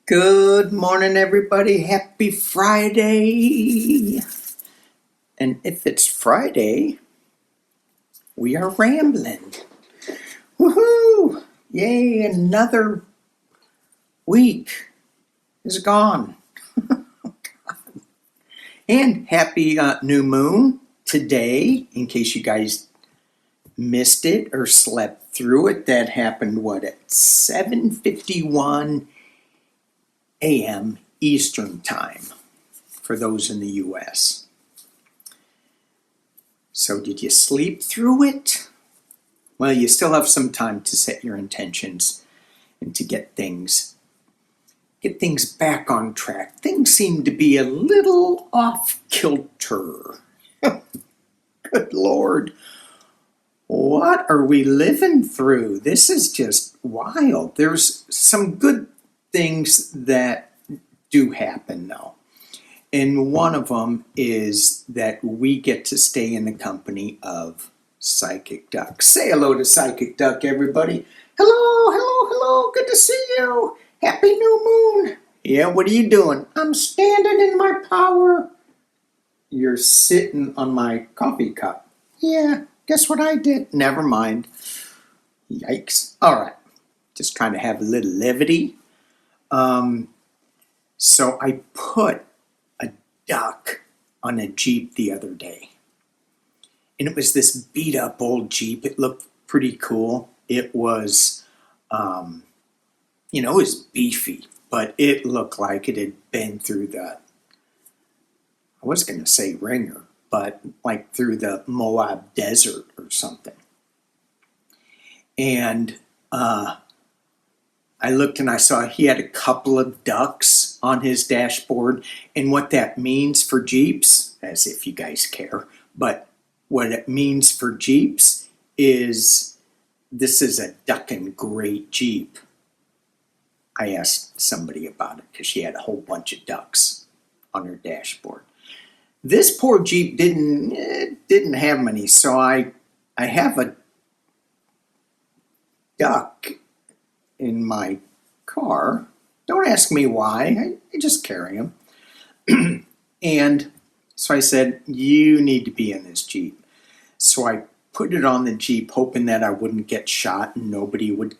Good morning, everybody. Happy Friday. And if it's Friday, we are rambling. Woohoo! Yay, another week is gone. And happy new moon today, in case you guys missed it or slept through it. That happened, at 7:51 a.m. Eastern Time for those in the U.S. So did you sleep through it? Well, you still have some time to set your intentions and to get things back on track. Things seem to be a little off kilter. Good Lord. What are we living through? This is just wild. There's some good things that do happen, though. And one of them is that we get to stay in the company of Psychic Duck. Say hello to Psychic Duck, everybody. Hello, hello, hello. Good to see you. Happy new moon. Yeah, what are you doing? I'm standing in my power. You're sitting on my coffee cup. Yeah, guess what I did? Never mind. Yikes. All right. Just trying to have a little levity. So I put a duck on a Jeep the other day. And it was this beat up old Jeep. It looked pretty cool. It was, it was beefy, but it looked like it had been through I was going to say ringer, but like through the Moab desert or something. And I looked and I saw he had a couple of ducks on his dashboard. And what that means for Jeeps, as if you guys care, but what it means for Jeeps is this is a ducking great Jeep. I asked somebody about it because she had a whole bunch of ducks on her dashboard. This poor Jeep didn't have many, so I have a duck in my car. Don't ask me why. I just carry him. And so I said, you need to be in this Jeep. So I put it on the Jeep, hoping that I wouldn't get shot and nobody would,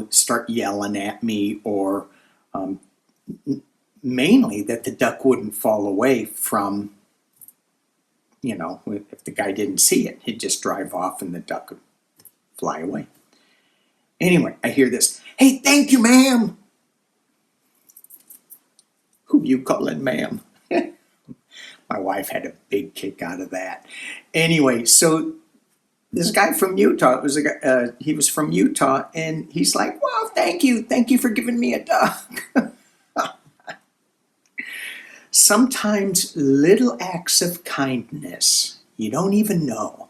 start yelling at me, or mainly that the duck wouldn't fall away from, if the guy didn't see it, he'd just drive off and the duck would fly away. Anyway, I hear this. Hey, thank you, ma'am. Who you calling ma'am? My wife had a big kick out of that. Anyway, so this guy from Utah, he was from Utah, and he's like, well, thank you for giving me a duck. Sometimes little acts of kindness, you don't even know.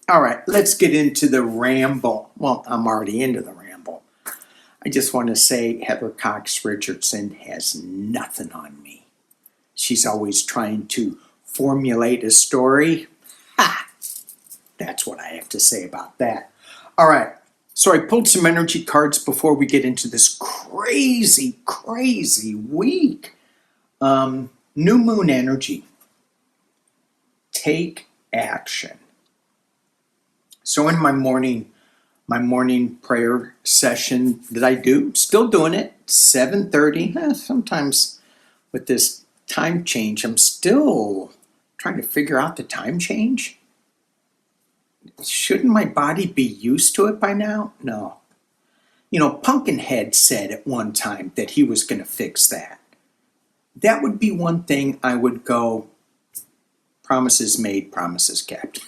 All right, let's get into the ramble. Well, I'm already into the ramble. I just want to say Heather Cox Richardson has nothing on me. She's always trying to formulate a story. Ha! That's what I have to say about that. All right, so I pulled some energy cards before we get into this crazy, crazy week. New moon energy. Take action. So in my morning prayer session that I do, still doing it, 7:30. Sometimes with this time change, I'm still trying to figure out the time change. Shouldn't my body be used to it by now? No. Pumpkinhead said at one time that he was going to fix that. That would be one thing I would go, promises made, promises kept.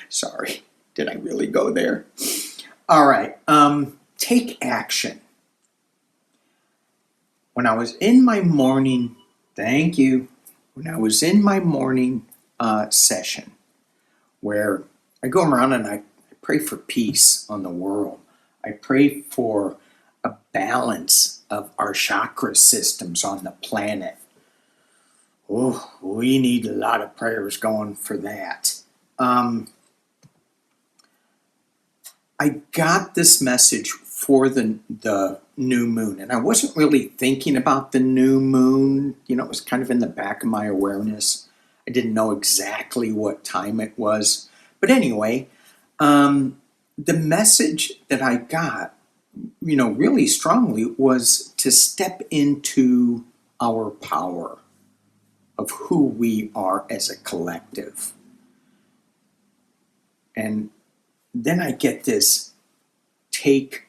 Sorry, did I really go there? All right, take action. When I was in my morning, when I was in my morning session, where I go around and I pray for peace on the world. I pray for a balance of our chakra systems on the planet. Oh, we need a lot of prayers going for that. I got this message for the new moon, and I wasn't really thinking about the new moon. You know, it was kind of in the back of my awareness. I didn't know exactly what time it was, but anyway, the message that I got, you know, really strongly was to step into our power of who we are as a collective. And then I get this take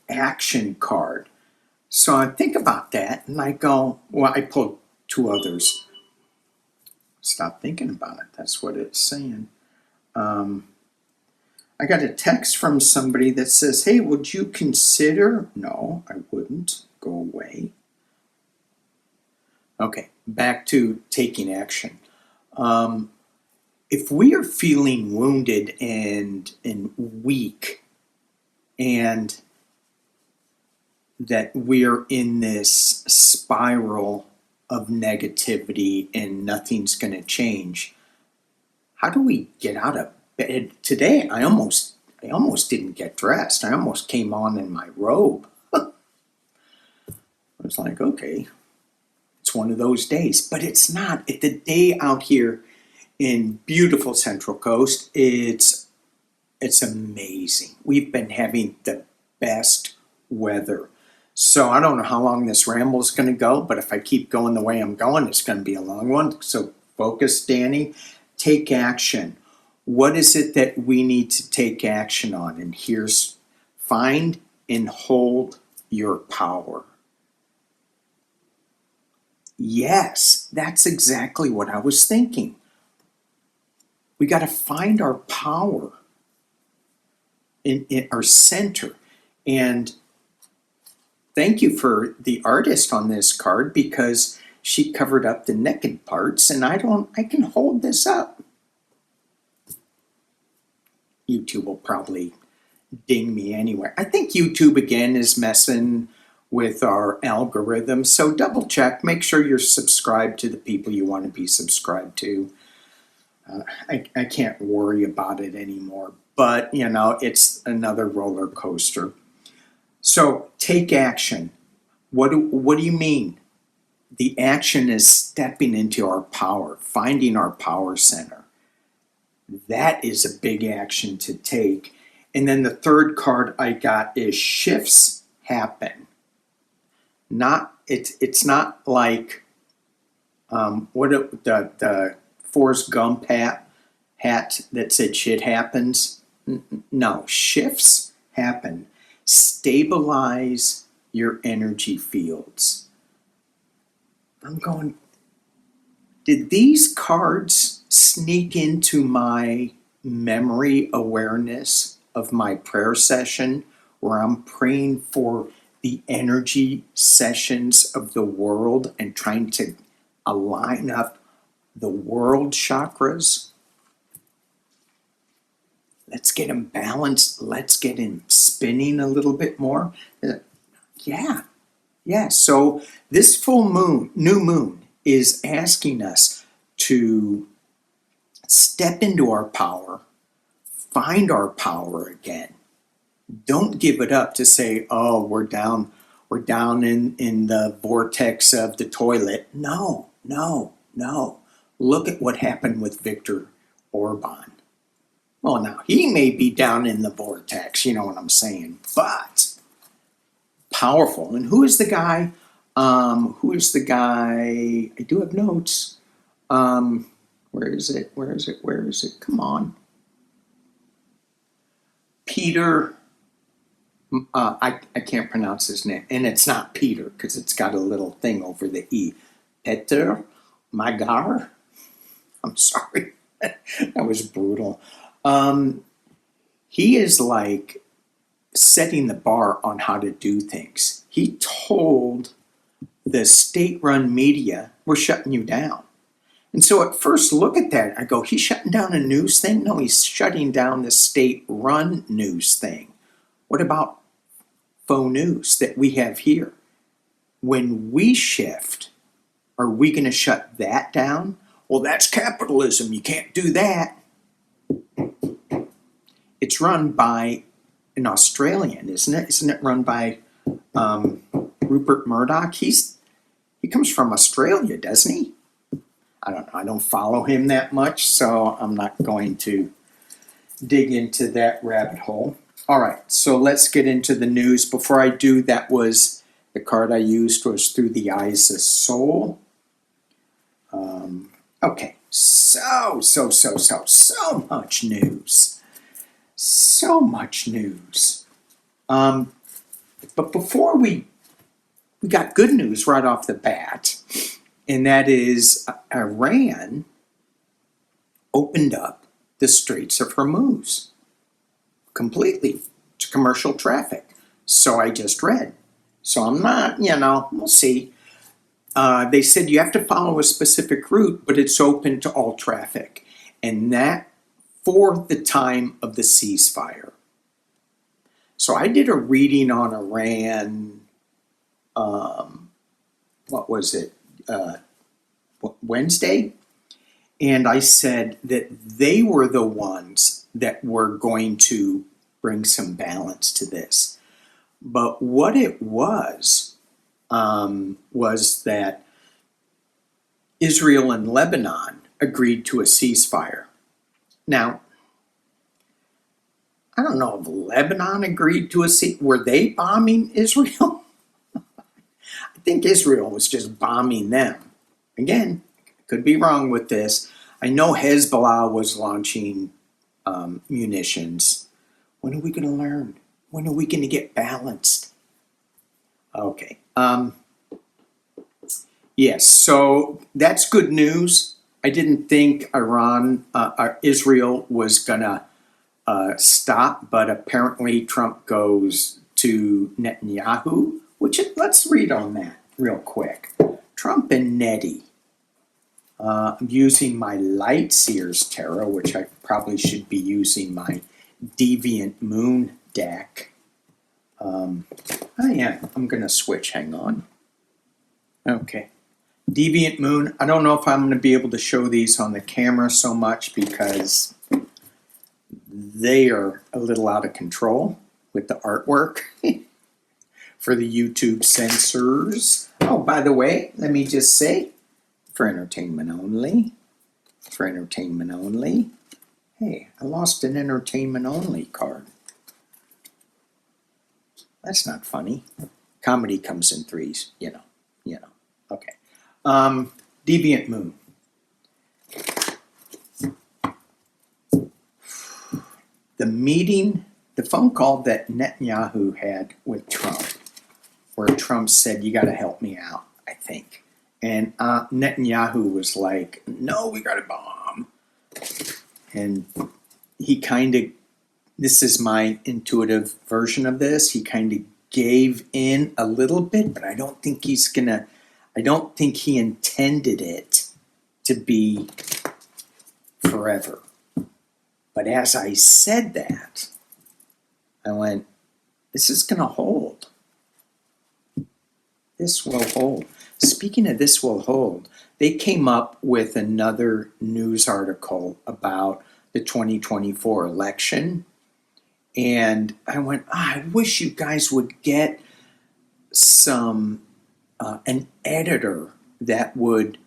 action card. So I think about that and I go, well, I pulled two others. Stop thinking about it. That's what it's saying. I got a text from somebody that says, hey, would you consider? No, I wouldn't. Go away. Okay, back to taking action. If we are feeling wounded and weak, and that we're in this spiral of negativity and nothing's going to change, how do we get out of bed? Today, I almost didn't get dressed. I almost came on in my robe. I was like, okay, it's one of those days, but it's not. The day out here in beautiful Central Coast, it's amazing. We've been having the best weather. So I don't know how long this ramble is going to go, but if I keep going the way I'm going, it's going to be a long one. So focus, Danny. Take action. What is it that we need to take action on? And here's: find and hold your power. Yes, that's exactly what I was thinking. We got to find our power in our center. And thank you for the artist on this card, because she covered up the naked parts, and I can hold this up. YouTube will probably ding me anyway. I think YouTube again is messing with our algorithm, so double check, make sure you're subscribed to the people you want to be subscribed to. I can't worry about it anymore, but you know, it's another roller coaster. So take action. What do you mean? The action is stepping into our power, finding our power center. That is a big action to take. And then the third card I got is shifts happen. It's not like the Forrest Gump hat that said shit happens. No, shifts happen. Stabilize your energy fields. I'm going, did these cards sneak into my memory awareness of my prayer session where I'm praying for the energy sessions of the world and trying to align up the world chakras? Let's get them balanced. Let's get them spinning a little bit more. Yeah. So this new moon, is asking us to step into our power, find our power again. Don't give it up to say, oh, we're down in the vortex of the toilet. No. Look at what happened with Viktor Orban. Well, now he may be down in the vortex, you know what I'm saying, but powerful. And who is the guy? I do have notes. Where is it? Come on. Peter, I can't pronounce his name. And it's not Peter, because it's got a little thing over the E. Peter Magar? I'm sorry. That was brutal. He is like setting the bar on how to do things. He told the state-run media, we're shutting you down. And so at first look at that, I go, he's shutting down a news thing? No, he's shutting down the state-run news thing. What about faux news that we have here? When we shift, are we going to shut that down? Well, that's capitalism. You can't do that. It's run by an Australian, isn't it? Isn't it run by Rupert Murdoch? He comes from Australia, doesn't he? I don't know. I don't follow him that much, so I'm not going to dig into that rabbit hole. All right, so let's get into the news. Before I do, that was the card I used was Through the Eyes of Soul. Okay, so much news. So much news. But before we got good news right off the bat, and that is Iran opened up the Straits of Hormuz completely to commercial traffic. So I just read. So I'm not, we'll see. They said you have to follow a specific route, but it's open to all traffic. And that for the time of the ceasefire. So I did a reading on Iran, what was it, Wednesday? And I said that they were the ones that were going to bring some balance to this. But what it was that Israel and Lebanon agreed to a ceasefire. Now, I don't know if Lebanon agreed to a ceasefire. Were they bombing Israel? I think Israel was just bombing them. Again, could be wrong with this. I know Hezbollah was launching munitions. When are we going to learn? When are we going to get balanced? Okay. Yes, so that's good news. I didn't think Israel was going to stop, but apparently Trump goes to Netanyahu, let's read on that real quick. Trump and Nettie. I'm using my Lightseers Tarot, which I probably should be using my Deviant Moon deck. I'm going to switch. Hang on. Okay. Deviant Moon. I don't know if I'm going to be able to show these on the camera so much because they are a little out of control with the artwork for the YouTube censors. Oh, by the way, let me just say, for entertainment only. For entertainment only. Hey, I lost an entertainment only card. That's not funny. Comedy comes in threes, you know. Okay. Deviant Moon. The phone call that Netanyahu had with Trump, where Trump said, you got to help me out, I think. And Netanyahu was like, no, we got to bomb. And he kind of, this is my intuitive version of this, he kind of gave in a little bit, but I don't think he intended it to be forever. But as I said that, I went, this is going to hold. This will hold. Speaking of this will hold, they came up with another news article about the 2024 election. And I went, I wish you guys would get an editor that would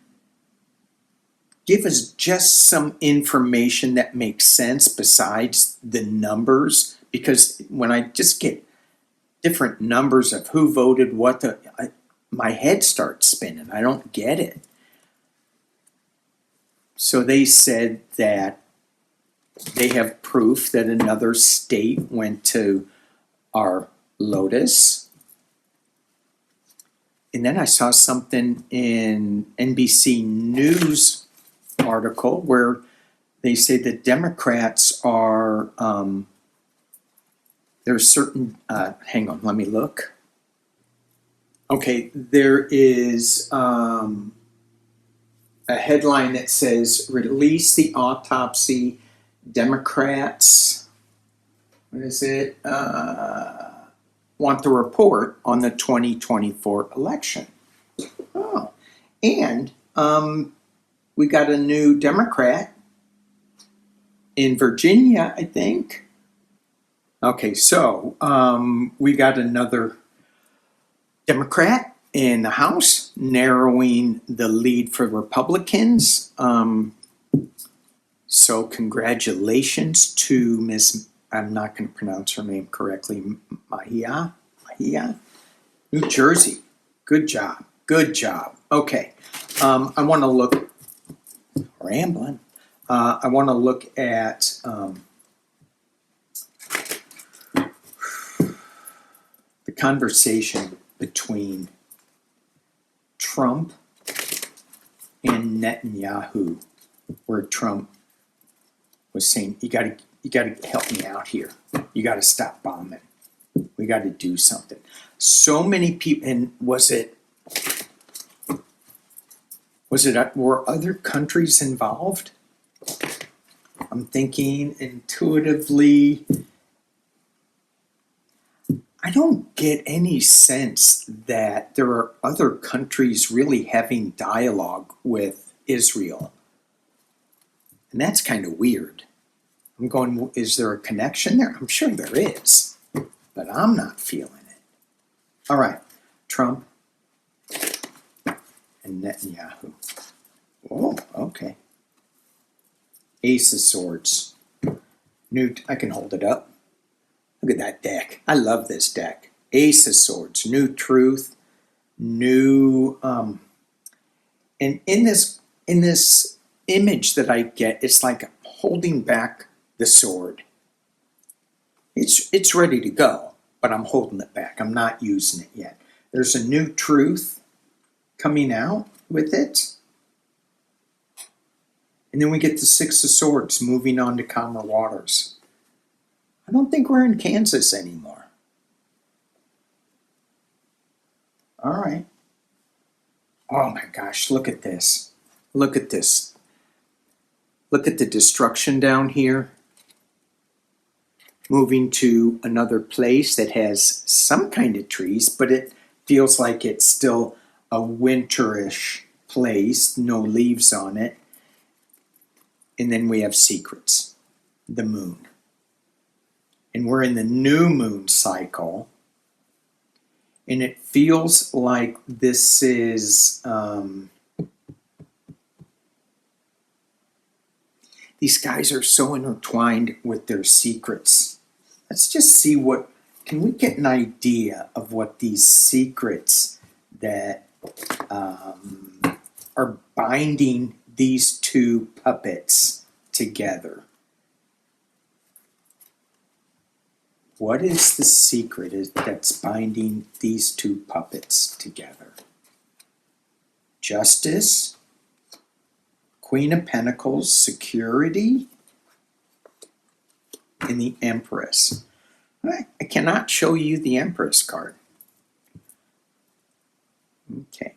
give us just some information that makes sense besides the numbers. Because when I just get different numbers of who voted what, my head starts spinning. I don't get it. So they said that they have proof that another state went to our Lotus. And then I saw something in NBC News article where they say that Democrats are, there's certain, hang on, let me look. Okay, there is a headline that says, release the autopsy, Democrats, what is it, want the report on the 2024 election. Oh, and we got a new Democrat in Virginia, I think. Okay, so we got another Democrat in the House, narrowing the lead for Republicans. So congratulations to Ms. I'm not going to pronounce her name correctly, Mahia, New Jersey. Good job. Good job. Okay. I want to look, rambling. I want to look at the conversation between Trump and Netanyahu, where Trump was saying, you gotta help me out here. You gotta stop bombing. We gotta do something. So many people, and were other countries involved? I'm thinking intuitively, I don't get any sense that there are other countries really having dialogue with Israel. And that's kind of weird. I'm going, is there a connection there? I'm sure there is, but I'm not feeling it. All right, Trump and Netanyahu. Oh, okay. Ace of Swords. Newt, I can hold it up. Look at that deck. I love this deck. Ace of Swords, new truth, new and in this image that I get, it's like holding back the sword. It's ready to go, but I'm holding it back. I'm not using it yet. There's a new truth coming out with it. And then we get the Six of Swords moving on to calmer waters. I don't think we're in Kansas anymore. All right. Oh my gosh, look at this. Look at this. Look at the destruction down here. Moving to another place that has some kind of trees, but it feels like it's still a winterish place, no leaves on it. And then we have secrets, the moon. And we're in the new moon cycle. And it feels like this is, these guys are so intertwined with their secrets. Let's just see can we get an idea of what these secrets that are binding these two puppets together? What is the secret that's binding these two puppets together? Justice, Queen of Pentacles, security, and the Empress. I cannot show you the Empress card. Okay.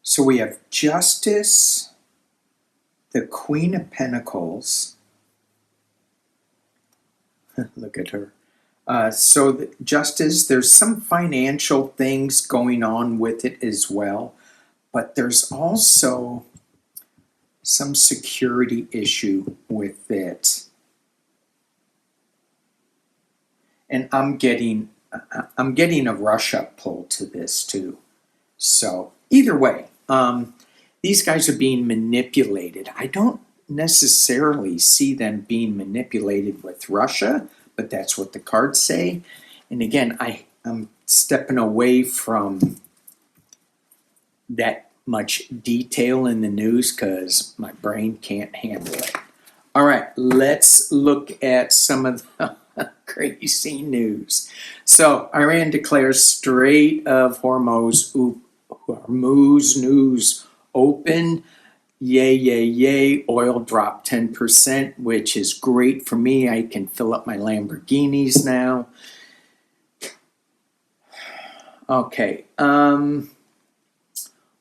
So we have Justice, the Queen of Pentacles. Look at her. So the Justice, there's some financial things going on with it as well, but there's also some security issue with it. And I'm getting a Russia pull to this too. So either way, these guys are being manipulated. I don't necessarily see them being manipulated with Russia, but that's what the cards say. And again, I'm stepping away from that much detail in the news because my brain can't handle it. All right, let's look at some of the crazy news. So Iran declares Strait of Hormuz news open. Yay, yay, yay. Oil dropped 10%, which is great for me. I can fill up my Lamborghinis now. Okay. One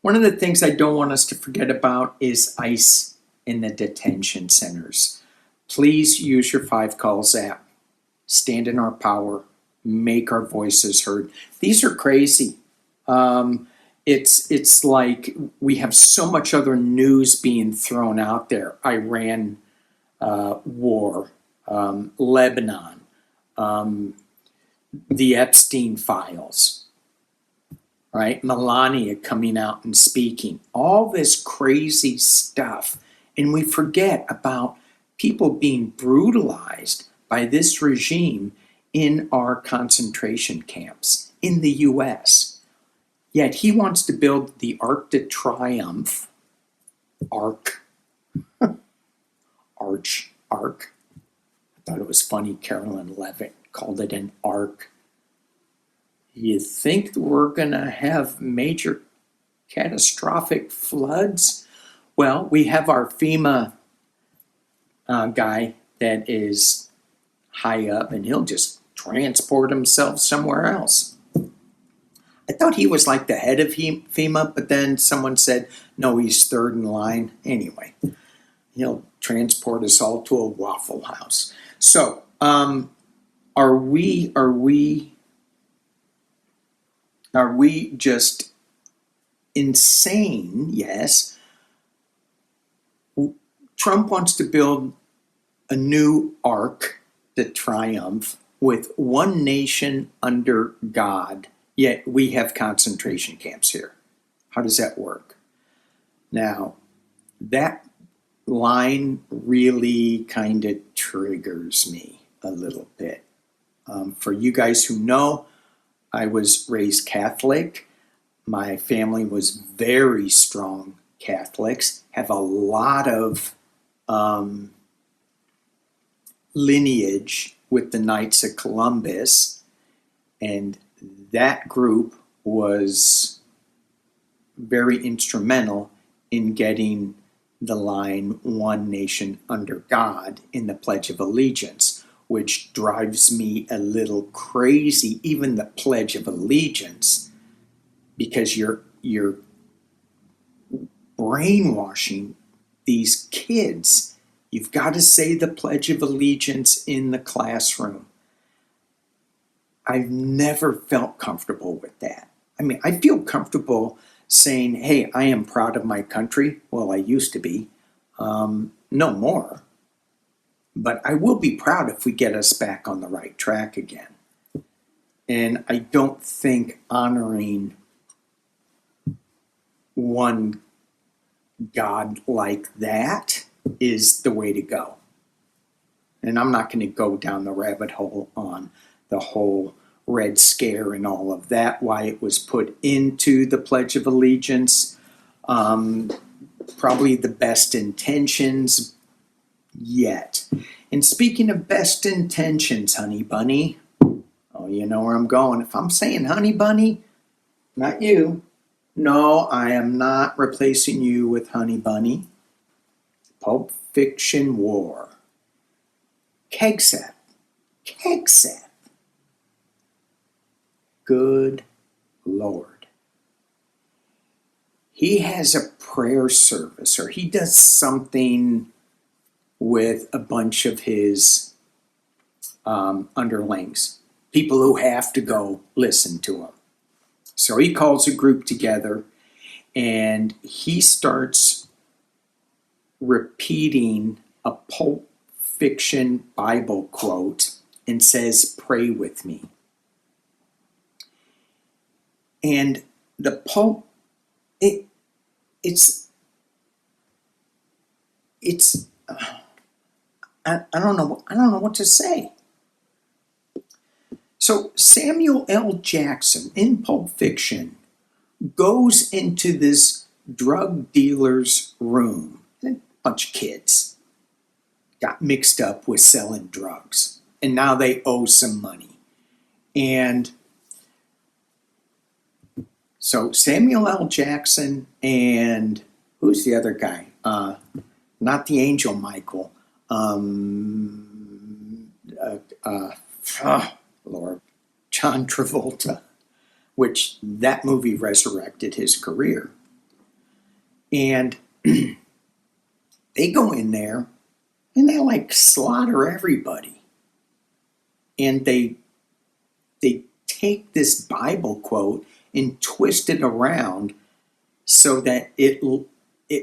of the things I don't want us to forget about is ICE in the detention centers. Please use your 5 Calls app. Stand in our power. Make our voices heard. These are crazy. It's like we have so much other news being thrown out there. Iran war, Lebanon, the Epstein files, right? Melania coming out and speaking, all this crazy stuff. And we forget about people being brutalized by this regime in our concentration camps in the US. Yet he wants to build the Arc de Triomphe, Arc. I thought it was funny Carolyn Levitt called it an arc. You think we're going to have major catastrophic floods? Well, we have our FEMA guy that is high up, and he'll just transport himself somewhere else. I thought he was like the head of FEMA, but then someone said, no, he's third in line. Anyway, he'll transport us all to a Waffle House. So, are we just insane? Yes. Trump wants to build a new Arc de Triomphe with one nation under God, yet we have concentration camps here. How does that work? Now, that line really kind of triggers me a little bit. For you guys who know, I was raised Catholic. My family was very strong Catholics, have a lot of lineage with the Knights of Columbus, and that group was very instrumental in getting the line "One Nation Under God" in the Pledge of Allegiance, which drives me a little crazy, even the Pledge of Allegiance, because you're brainwashing these kids. You've got to say the Pledge of Allegiance in the classroom. I've never felt comfortable with that. I mean, I feel comfortable saying, hey, I am proud of my country. Well, I used to be. No more. But I will be proud if we get us back on the right track again. And I don't think honoring one God like that is the way to go. And I'm not going to go down the rabbit hole on the whole Red Scare and all of that, why it was put into the Pledge of Allegiance. Probably the best intentions yet. And speaking of best intentions, honey bunny, oh, you know where I'm going. If I'm saying honey bunny, not you. No, I am not replacing you with honey bunny. Pulp Fiction War. Kegsap. Good Lord. He has a prayer service, or he does something with a bunch of his underlings, people who have to go listen to him. So he calls a group together and he starts repeating a Pulp Fiction Bible quote and says, pray with me. And the Pope, it's I don't know what to say. So Samuel L. Jackson in Pulp Fiction goes into this drug dealer's room. A bunch of kids got mixed up with selling drugs, and now they owe some money. And so Samuel L. Jackson and who's the other guy? Not the Angel Michael. Lord, John Travolta, which that movie resurrected his career. And they go in there and they like slaughter everybody. And they take this Bible quote and twist it around so that it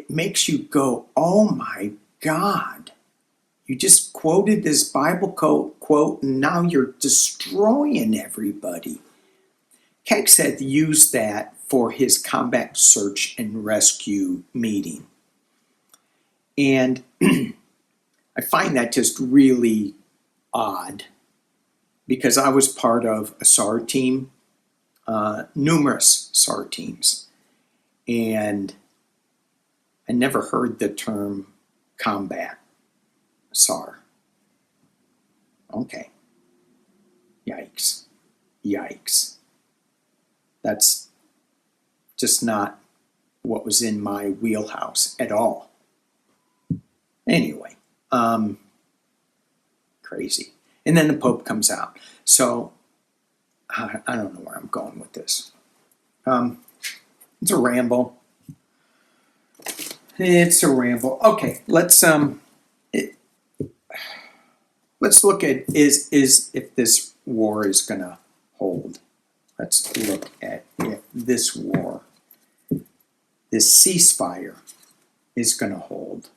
makes you go, oh my God, You just quoted this Bible quote, and now you're destroying everybody. Kegseth used that for his combat search and rescue meeting. And I find that just really odd, because I was part of a SAR team, numerous SAR teams, and I never heard the term combat SAR. Okay. Yikes. Yikes. That's just not what was in my wheelhouse at all. Anyway, crazy. And then the Pope comes out. So I don't know where I'm going with this. It's a ramble. It's a ramble. Okay, let's look at is if this war is going to hold. Let's look at if this war, this ceasefire, is going to hold.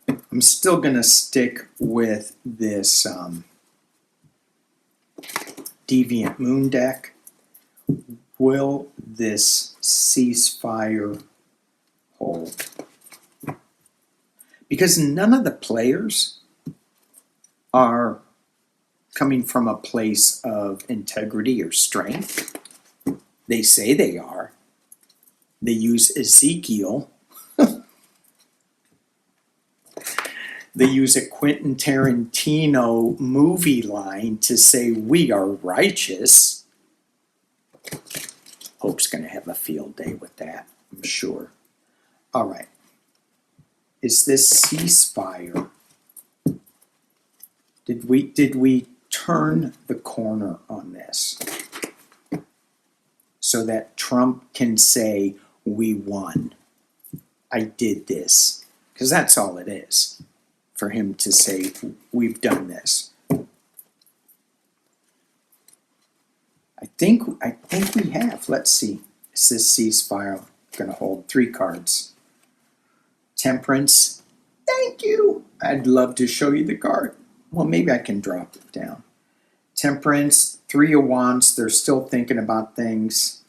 I'm still going to stick with this Deviant Moon deck. Will this ceasefire hold? Because none of the players are coming from a place of integrity or strength. They say they are. They use Ezekiel. They use a Quentin Tarantino movie line to say we are righteous. Pope's going to have a field day with that, I'm sure. All right. Is this ceasefire? Did we turn the corner on this so that Trump can say we won? I did this, because that's all it is. For him to say, we've done this. I think we have. Let's see. Is this ceasefire going to hold? 3 cards. Temperance. Thank you. I'd love to show you the card. Well, maybe I can drop it down. Temperance. 3 of Wands. They're still thinking about things.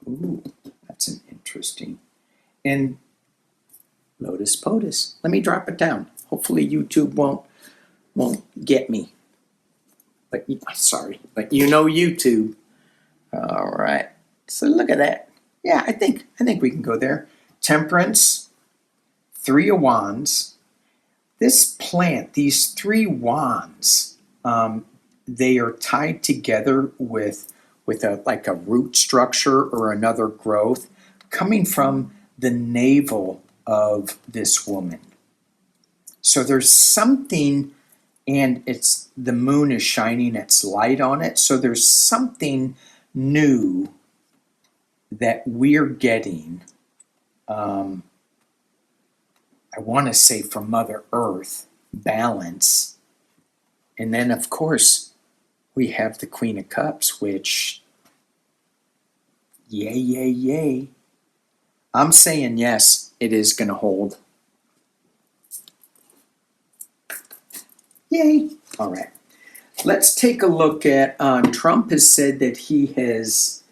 Ooh, that's an interesting. And Lotus POTUS. Let me drop it down. Hopefully YouTube won't get me. But sorry, but you know YouTube. All right. So look at that. Yeah, I think we can go there. Temperance, 3 of Wands. This plant, these 3 wands, they are tied together with like a root structure or another growth coming from the navel of this woman. So there's something, and it's the moon is shining its light on it. So there's something new that we're getting. I want to say from Mother Earth, balance. And then, of course, we have the Queen of Cups, which, yay, yay, yay. I'm saying yes, it is going to hold. Yay. All right. Let's take a look at, Trump has said that he has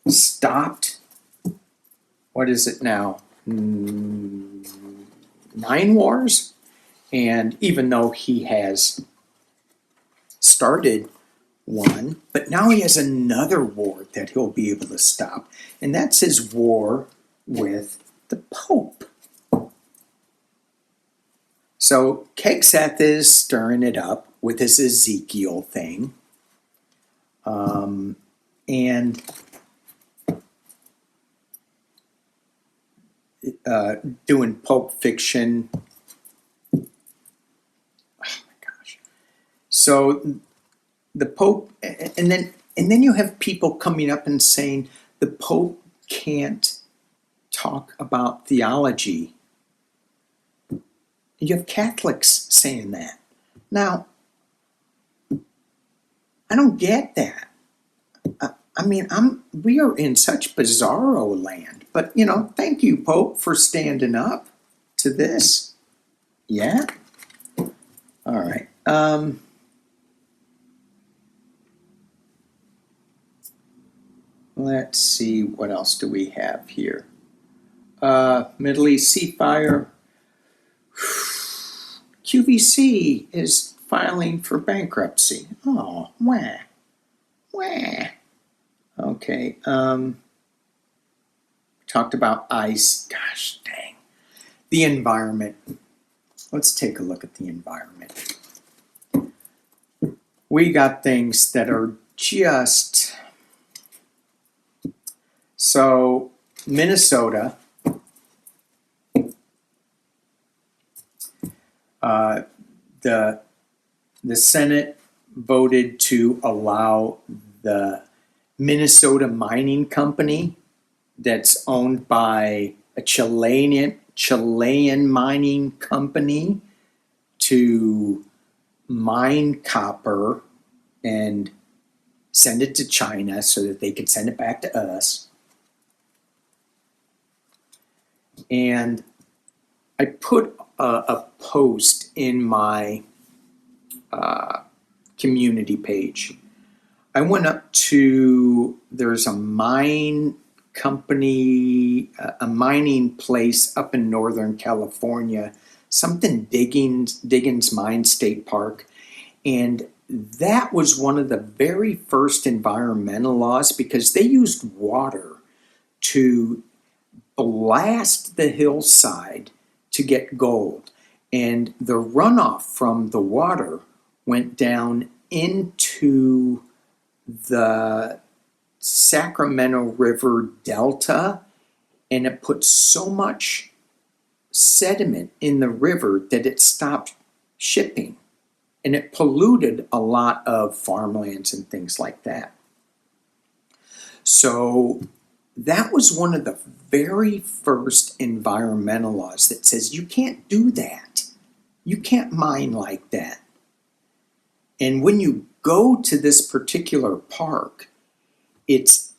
stopped, what is it now, 9 wars? And even though he has started one, but now he has another war that he'll be able to stop. And that's his war with the Pope. So Kegseth is stirring it up with his Ezekiel thing. And doing Pope fiction. Oh my gosh. So the Pope, and then you have people coming up and saying the Pope can't talk about theology. You have Catholics saying that. Now, I don't get that. I mean, we are in such bizarro land. But, thank you, Pope, for standing up. to this? Yeah? All right. Let's see, what else do we have here? Middle East ceasefire. QVC is filing for bankruptcy. Oh, wah, wah. Okay. Talked about ICE. Gosh dang. The environment. Let's take a look at the environment. We got things that are just... So, Minnesota, the Senate voted to allow the Minnesota Mining Company, that's owned by a Chilean mining company, to mine copper and send it to China so that they could send it back to us. And I put a post in my community page. I went up to, there's a mine company, a mining place up in Northern California, something Diggins Mine State Park. And that was one of the very first environmental laws, because they used water to blast the hillside to get gold. And the runoff from the water went down into the Sacramento River Delta, and it put so much sediment in the river that it stopped shipping, and it polluted a lot of farmlands and things like that. So that was one of the very first environmental laws that says you can't do that. You can't mine like that. And when you go to this particular park, it's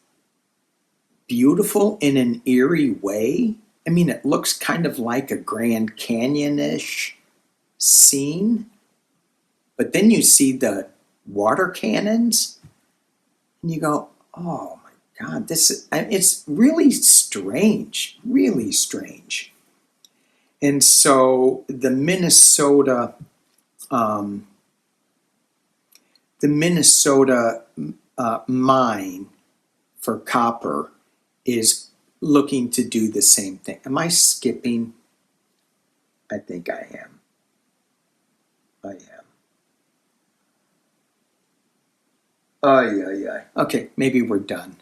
beautiful in an eerie way. I mean, it looks kind of like a Grand Canyon-ish scene. But then you see the water cannons, and you go, oh my God, it's really strange, really strange. And so the Minnesota mine for copper is looking to do the same thing. Am I skipping? I think I am. I am. Oh, yeah. Okay, maybe we're done.